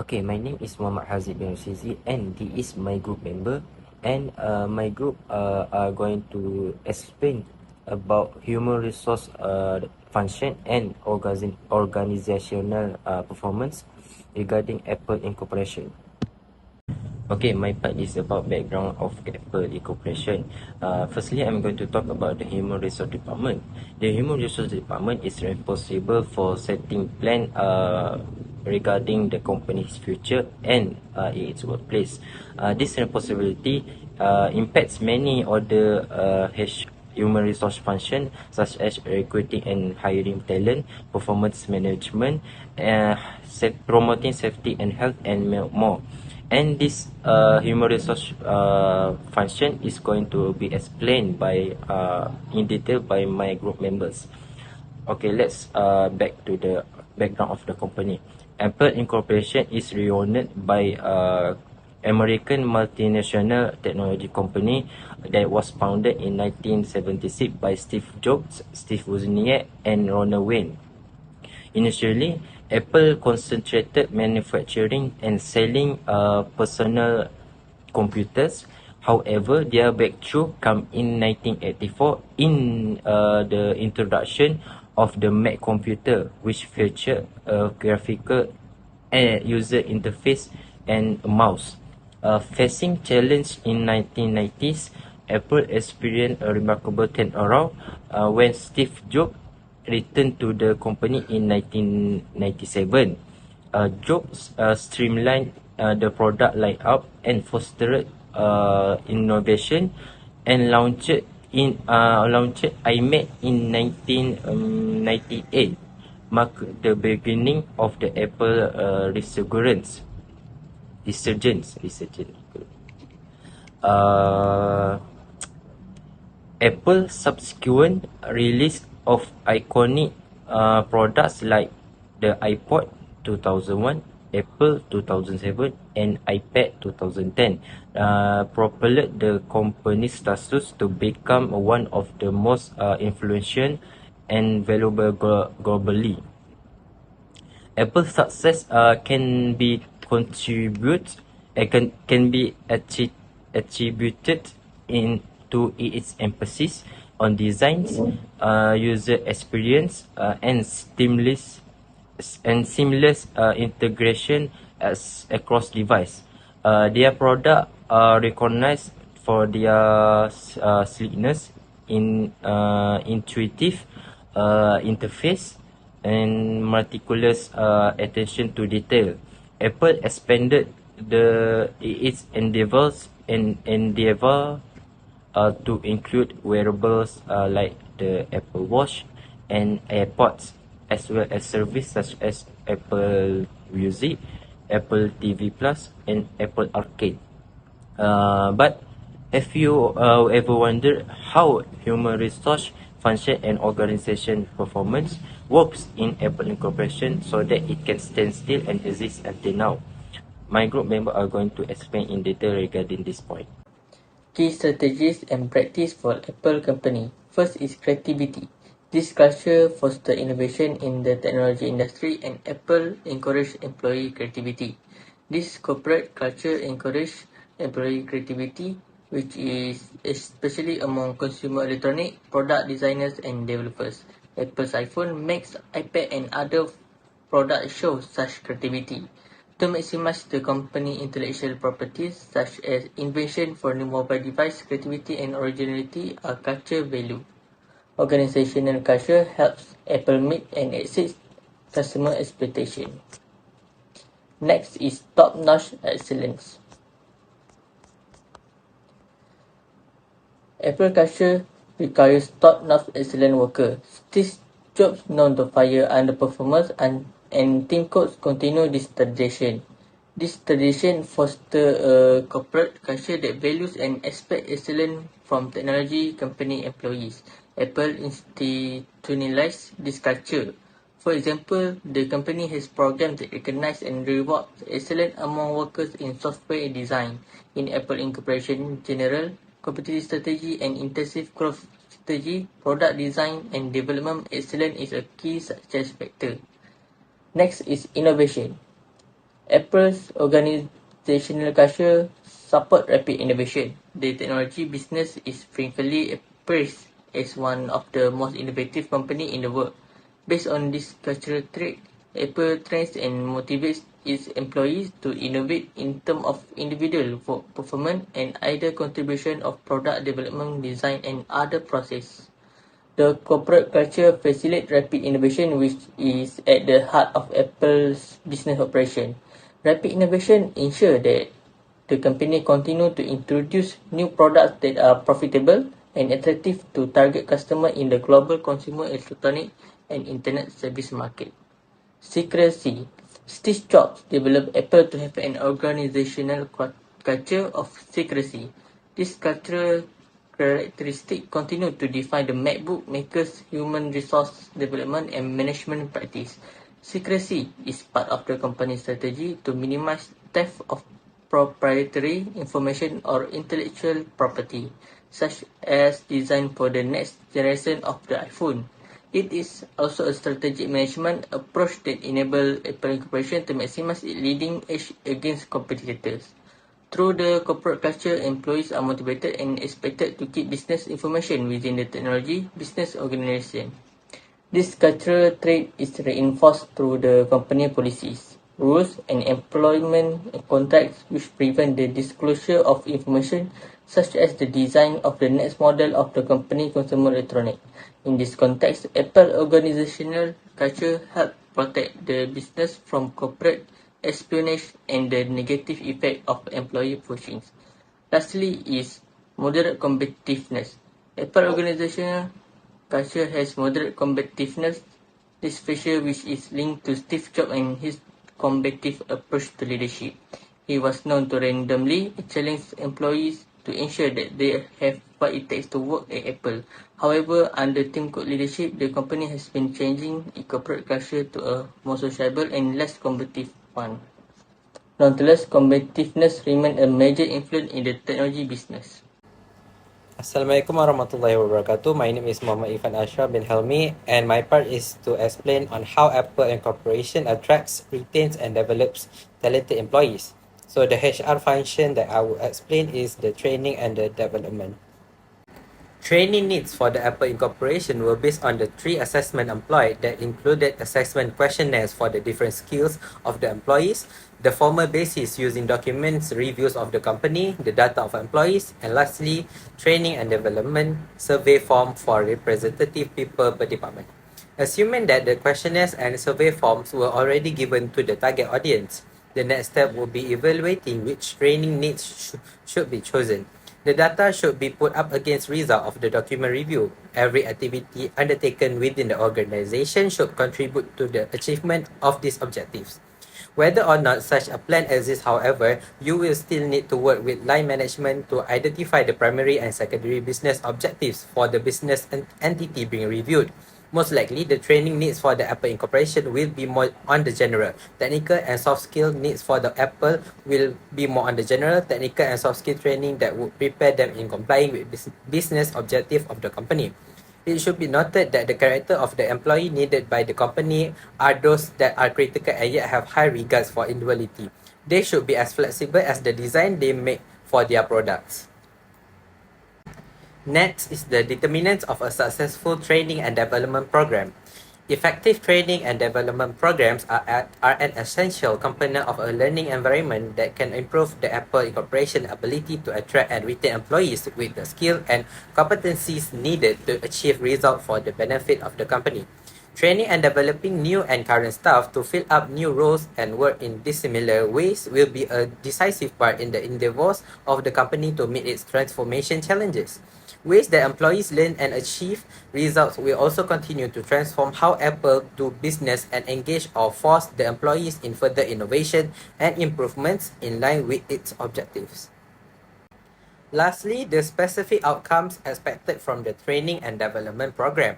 Okay, my name is Muhammad Haziq bin Roshizi, and this is my group member. And my group are going to explain about human resource function and organizational performance regarding Apple Incorporation. Okay, my part is about background of Apple Incorporation. Firstly, I'm going to talk about the Human Resource Department. The Human Resource Department is responsible for setting plan regarding the company's future and its workplace. This responsibility impacts many other human resource function such as recruiting and hiring talent, performance management, promoting safety and health, and more. And this human resource function is going to be explained by in detail by my group members. Okay, let's back to the background of the company. Apple Incorporation is renowned by American multinational technology company that was founded in 1976 by Steve Jobs, Steve Wozniak, and Ronald Wayne. Initially, Apple concentrated manufacturing and selling personal computers. However, their breakthrough came in 1984 in the introduction of the Mac computer, which featured a graphical user interface and a mouse. Facing challenge in 1990s, Apple experienced a remarkable turnaround when Steve Jobs returned to the company in 1997. Jobs streamlined the product lineup and fostered innovation and launched iMac in 1998, marked the beginning of the Apple resurgence. Apple subsequent release of iconic products like the iPod 2001, Apple 2007, and iPad 2010 propelled the company's status to become one of the most influential and valuable globally. Apple's success can be attributed to its emphasis on designs, user experience, and seamless integration across device. Their products are recognized for their sleekness, intuitive interface, and meticulous attention to detail. Apple expanded its endeavor to include wearables like the Apple Watch and AirPods, as well as services such as Apple Music, Apple TV Plus, and Apple Arcade. But have you ever wondered how human resource function and organization performance works in Apple Incorporation so that it can stand still and exist until now? My group members are going to explain in detail regarding this point. Key strategies and practice for Apple company. First is creativity. This culture fosters innovation in the technology industry, and Apple encourages employee creativity. This corporate culture encourages employee creativity, which is especially among consumer electronic product designers and developers. Apple's iPhone, Macs, iPad, and other products show such creativity. To maximize the company intellectual properties such as invention for new mobile device, creativity and originality are culture value. Organizational culture helps Apple meet and exceed customer expectation. Next is top-notch excellence. Apple culture requires top-notch excellent workers. Steve Jobs known to fire underperformers and Tim Cook continue this tradition. This tradition fosters a corporate culture that values and expects excellence from technology company employees. Apple institutionalized this culture. For example, the company has programs that recognize and reward excellence among workers in software design. In Apple Incorporation General, competitive strategy and intensive growth strategy, product design and development excellence is a key success factor. Next is innovation. Apple's organizational culture support rapid innovation. The technology business is frequently praised as one of the most innovative companies in the world. Based on this cultural trait, Apple trains and motivates its employees to innovate in terms of individual performance and either contribution of product development, design, and other process. The corporate culture facilitates rapid innovation, which is at the heart of Apple's business operation. Rapid innovation ensures that the company continues to introduce new products that are profitable and attractive to target customers in the global consumer electronic and internet service market. Secrecy. Steve Jobs developed Apple to have an organizational culture of secrecy. This cultural characteristic continue to define the MacBook maker's human resource development and management practice. Secrecy is part of the company's strategy to minimize theft of proprietary information or intellectual property, such as design for the next generation of the iPhone. It is also a strategic management approach that enables Apple Corporation to maximize its leading edge against competitors. Through the corporate culture, employees are motivated and expected to keep business information within the technology business organization. This cultural trait is reinforced through the company policies, rules, and employment contracts which prevent the disclosure of information such as the design of the next model of the company consumer electronic. In this context, Apple organizational culture helps protect the business from corporate espionage and the negative effect of employee poaching. Lastly is moderate competitiveness. Apple organizational culture has moderate competitiveness. This feature which is linked to Steve Jobs and his combative approach to leadership. He was known to randomly challenge employees to ensure that they have what it takes to work at Apple. However, under Tim Cook leadership, the company has been changing its corporate culture to a more sociable and less competitive one. Nonetheless, competitiveness remains a major influence in the technology business. Assalamualaikum warahmatullahi wabarakatuh. My name is Muhammad Ifan Ashraf bin Helmi, and my part is to explain on how Apple Incorporation attracts, retains, and develops talented employees. So the HR function that I will explain is the training and the development. Training needs for the Apple Incorporation were based on the 3 assessments employed that included assessment questionnaires for the different skills of the employees, the formal basis using documents, reviews of the company, the data of employees, and lastly, training and development survey form for representative people per department. Assuming that the questionnaires and survey forms were already given to the target audience, the next step will be evaluating which training needs should be chosen. The data should be put up against result of the document review. Every activity undertaken within the organization should contribute to the achievement of these objectives. Whether or not such a plan exists, however, you will still need to work with line management to identify the primary and secondary business objectives for the business entity being reviewed. Most likely, the training needs for the Apple Incorporation will be more on the general. Technical and soft skill needs for the Apple will be more on the general, technical and soft skill training that would prepare them in complying with business objective of the company. It should be noted that the character of the employee needed by the company are those that are critical and yet have high regards for individuality. They should be as flexible as the design they make for their products. Next is the determinants of a successful training and development program. Effective training and development programs are an essential component of a learning environment that can improve the Apple Incorporation ability to attract and retain employees with the skill and competencies needed to achieve results for the benefit of the company. Training and developing new and current staff to fill up new roles and work in dissimilar ways will be a decisive part in the endeavors of the company to meet its transformation challenges. Ways that employees learn and achieve results will also continue to transform how Apple do business and engage or force the employees in further innovation and improvements in line with its objectives. Lastly, the specific outcomes expected from the training and development program.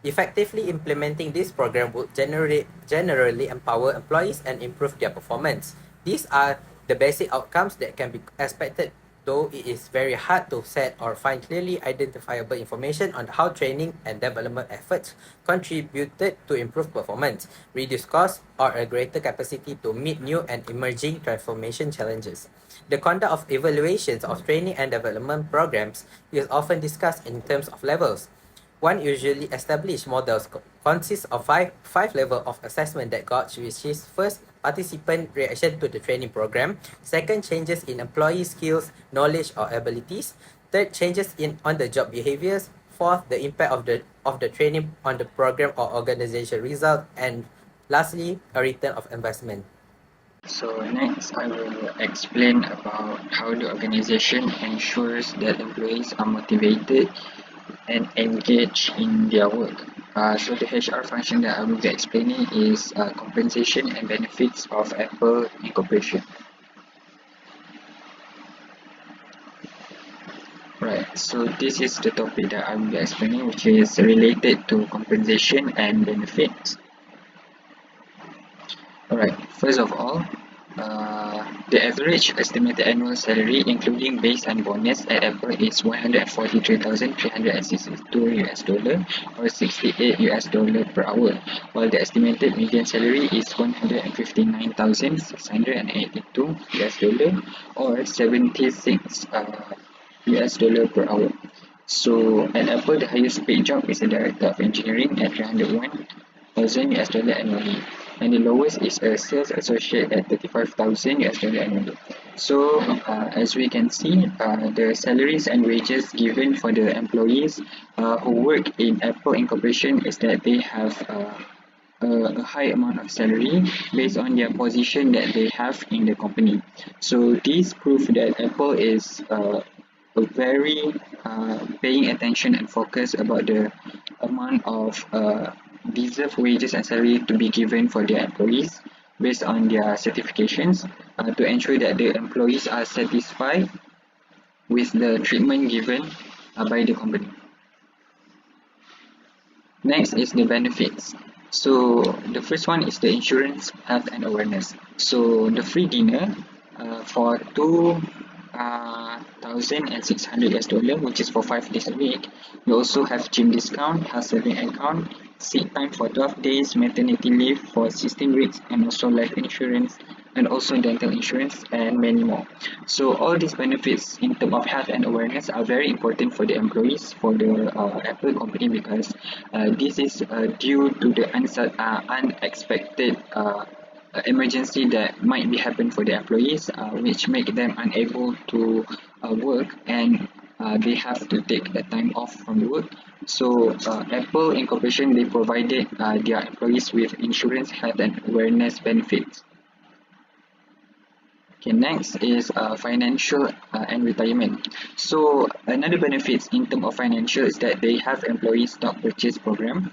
Effectively implementing this program would generally empower employees and improve their performance. These are the basic outcomes that can be expected though it is very hard to set or find clearly identifiable information on how training and development efforts contributed to improved performance, reduce costs, or a greater capacity to meet new and emerging transformation challenges. The conduct of evaluations of training and development programs is often discussed in terms of levels. One usually established models consists of five levels of assessment that gauge, which is first, participant reaction to the training program; second, changes in employee skills, knowledge, or abilities; third, changes in on-the-job behaviors; fourth, the impact of the training on the program or organization result; and lastly, a return of investment. So next, I will explain about how the organization ensures that employees are motivated and engaged in their work. So the HR function that I will be explaining is compensation and benefits of Apple Incorporation. Right, so this is the topic that I will be explaining, which is related to compensation and benefits. Alright, first of all, the average estimated annual salary, including base and bonus, at Apple is $143,362 or $68 per hour, while the estimated median salary is $159,682 or $76 per hour. So at Apple, the highest paid job is a director of engineering at $301,000 annually, and the lowest is a sales associate at $35,000 annually. So as we can see, the salaries and wages given for the employees who work in Apple Incorporation is that they have a high amount of salary based on their position that they have in the company. So this proves that Apple is very paying attention and focus about the amount of deserved wages and salary to be given for their employees based on their certifications to ensure that the employees are satisfied with the treatment given by the company. Next is the benefits. So the first one is the insurance, health and awareness. So the free dinner for $2,600, which is for 5 days a week. We also have gym discount, health saving account, sick time for 12 days, maternity leave for 16 weeks, and also life insurance, and also dental insurance, and many more. So all these benefits in terms of health and awareness are very important for the employees, for the Apple company, because this is due to the unexpected emergency that might be happen for the employees, which make them unable to work, and they have to take the time off from the work. So Apple Incorporation, they provided their employees with insurance, health and awareness benefits. Okay, next is financial and retirement. So another benefits in terms of financial is that they have employee stock purchase program,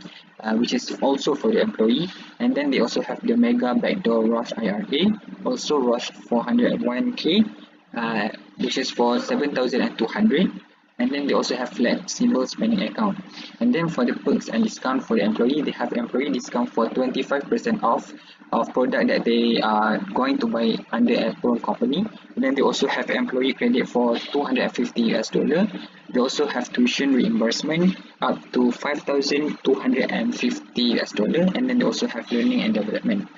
which is also for the employee, and then they also have the mega backdoor Roth IRA, also Roth 401k, which is for 7,200. And then they also have flexible spending account. And then for the perks and discount for the employee, they have employee discount for 25% off of product that they are going to buy under Apple company. And then they also have employee credit for $250. They also have tuition reimbursement up to $5,250. And then they also have learning and development.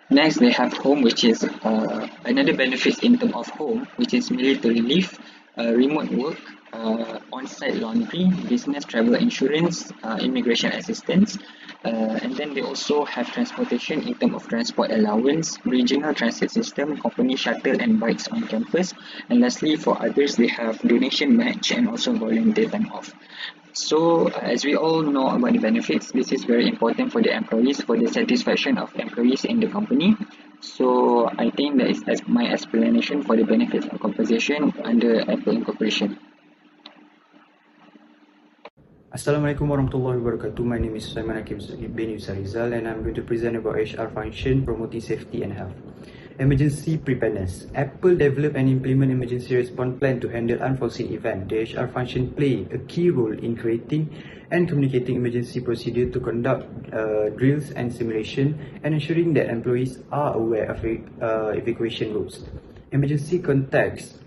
Next, they have home, which is another benefit in terms of home, which is military leave, remote work, on-site laundry, business travel insurance, immigration assistance, and then they also have transportation in terms of transport allowance, regional transit system, company shuttle and bikes on campus, and lastly for others they have donation match and also volunteer time off. So as we all know about the benefits, this is very important for the employees, for the satisfaction of employees in the company. So I think that is my explanation for the benefits of compensation under Apple Incorporation. Assalamualaikum warahmatullahi wabarakatuh. My name is Sulaiman Hakim bin Yusarizal and I'm going to present about HR function promoting safety and health. Emergency preparedness. Apple developed and implement emergency response plan to handle unforeseen events. The HR function play a key role in creating and communicating emergency procedure to conduct drills and simulation and ensuring that employees are aware of evacuation routes. Emergency context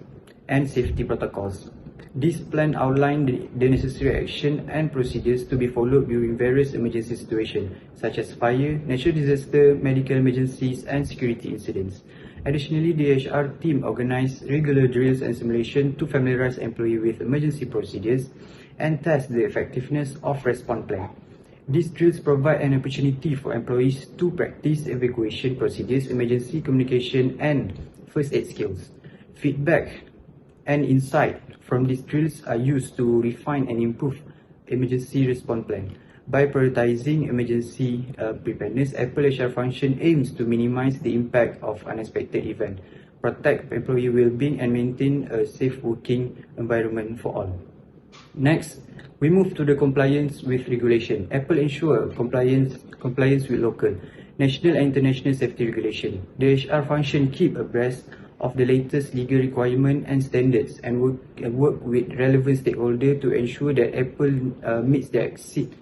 and safety protocols. This plan outlined the necessary action and procedures to be followed during various emergency situations, such as fire, natural disaster, medical emergencies, and security incidents. Additionally, the HR team organized regular drills and simulation to familiarize employees with emergency procedures and test the effectiveness of response plan. These drills provide an opportunity for employees to practice evacuation procedures, emergency communication, and first aid skills. Feedback and insight from these drills are used to refine and improve emergency response plan. By prioritizing emergency preparedness, Apple HR function aims to minimize the impact of unexpected events, protect employee well-being, and maintain a safe working environment for all. Next, we move to the compliance with regulation. Apple ensure compliance with local, national and international safety regulation. The HR function keep abreast of the latest legal requirement and standards and work with relevant stakeholders to ensure that Apple meets the exceed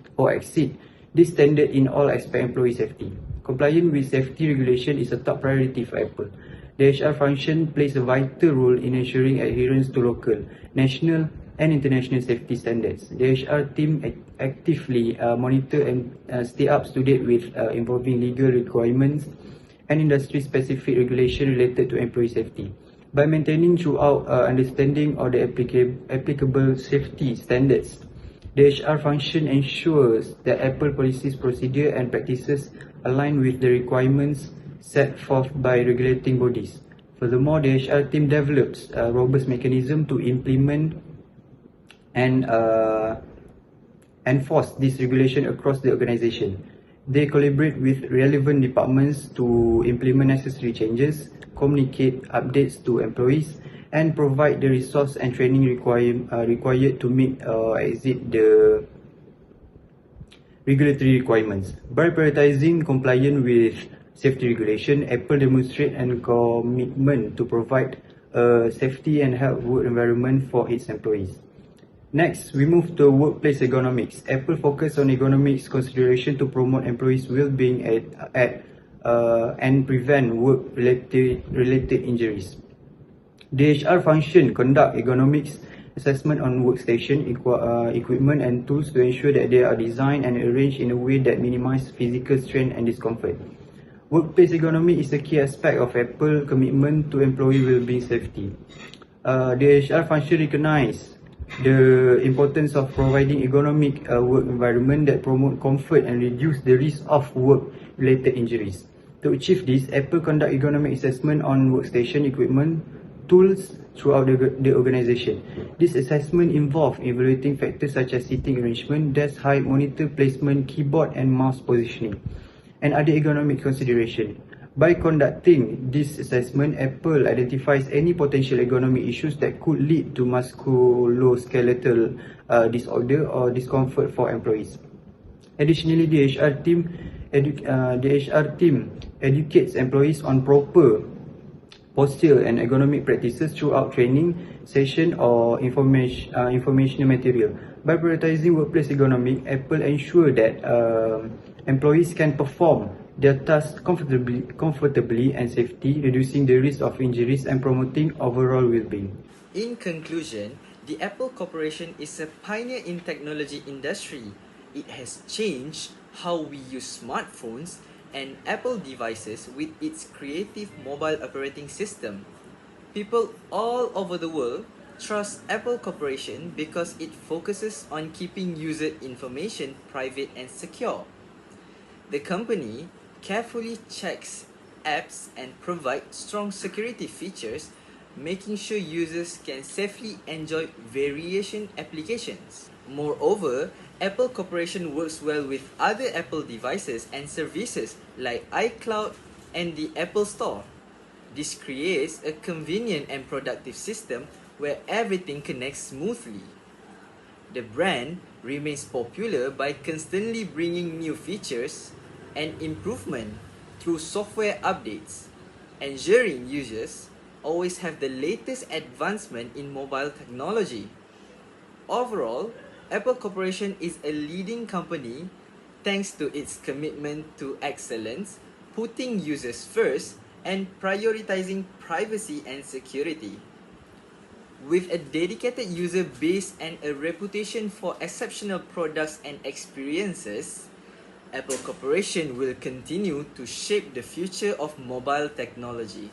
this standard in all aspects of employee safety. Compliance with safety regulation is a top priority for Apple. The HR function plays a vital role in ensuring adherence to local, national and international safety standards. The HR team actively monitor and stay up to date with involving legal requirements and industry-specific regulation related to employee safety. By maintaining throughout understanding of the applicable safety standards, the HR function ensures that Apple policies, procedure and practices align with the requirements set forth by regulating bodies. Furthermore, the HR team develops a robust mechanism to implement and enforce this regulation across the organization. They collaborate with relevant departments to implement necessary changes, communicate updates to employees, and provide the resource and training required to meet or exceed the regulatory requirements. By prioritizing compliance with safety regulation, Apple demonstrates a commitment to provide a safety and health work environment for its employees. Next, we move to workplace ergonomics. Apple focus on ergonomics consideration to promote employees' well-being and prevent work-related injuries. The HR function conduct ergonomics assessment on workstation equipment and tools to ensure that they are designed and arranged in a way that minimize physical strain and discomfort. Workplace ergonomy is a key aspect of Apple's commitment to employee well-being safety. The HR function recognizes the importance of providing ergonomic work environment that promote comfort and reduce the risk of work-related injuries. To achieve this, Apple conduct ergonomic assessment on workstation equipment, tools throughout the organization. This assessment involves evaluating factors such as seating arrangement, desk height, monitor placement, keyboard and mouse positioning, and other ergonomic considerations. By conducting this assessment, Apple identifies any potential ergonomic issues that could lead to musculoskeletal disorder or discomfort for employees. Additionally, the HR team educates employees on proper posture and ergonomic practices throughout training session or informational material. By prioritizing workplace ergonomics, Apple ensures that employees can perform their tasks comfortably and safely, reducing the risk of injuries and promoting overall well-being. In conclusion, the Apple Corporation is a pioneer in technology industry. It has changed how we use smartphones and Apple devices with its creative mobile operating system. People all over the world trust Apple Corporation because it focuses on keeping user information private and secure. The company carefully checks apps and provides strong security features, making sure users can safely enjoy variation applications. Moreover, Apple Corporation works well with other Apple devices and services like iCloud and the Apple Store. This creates a convenient and productive system where everything connects smoothly. The brand remains popular by constantly bringing new features and improvement through software updates, ensuring users always have the latest advancement in mobile technology. Overall, Apple Corporation is a leading company thanks to its commitment to excellence, putting users first, and prioritizing privacy and security. With a dedicated user base and a reputation for exceptional products and experiences, Apple Corporation will continue to shape the future of mobile technology.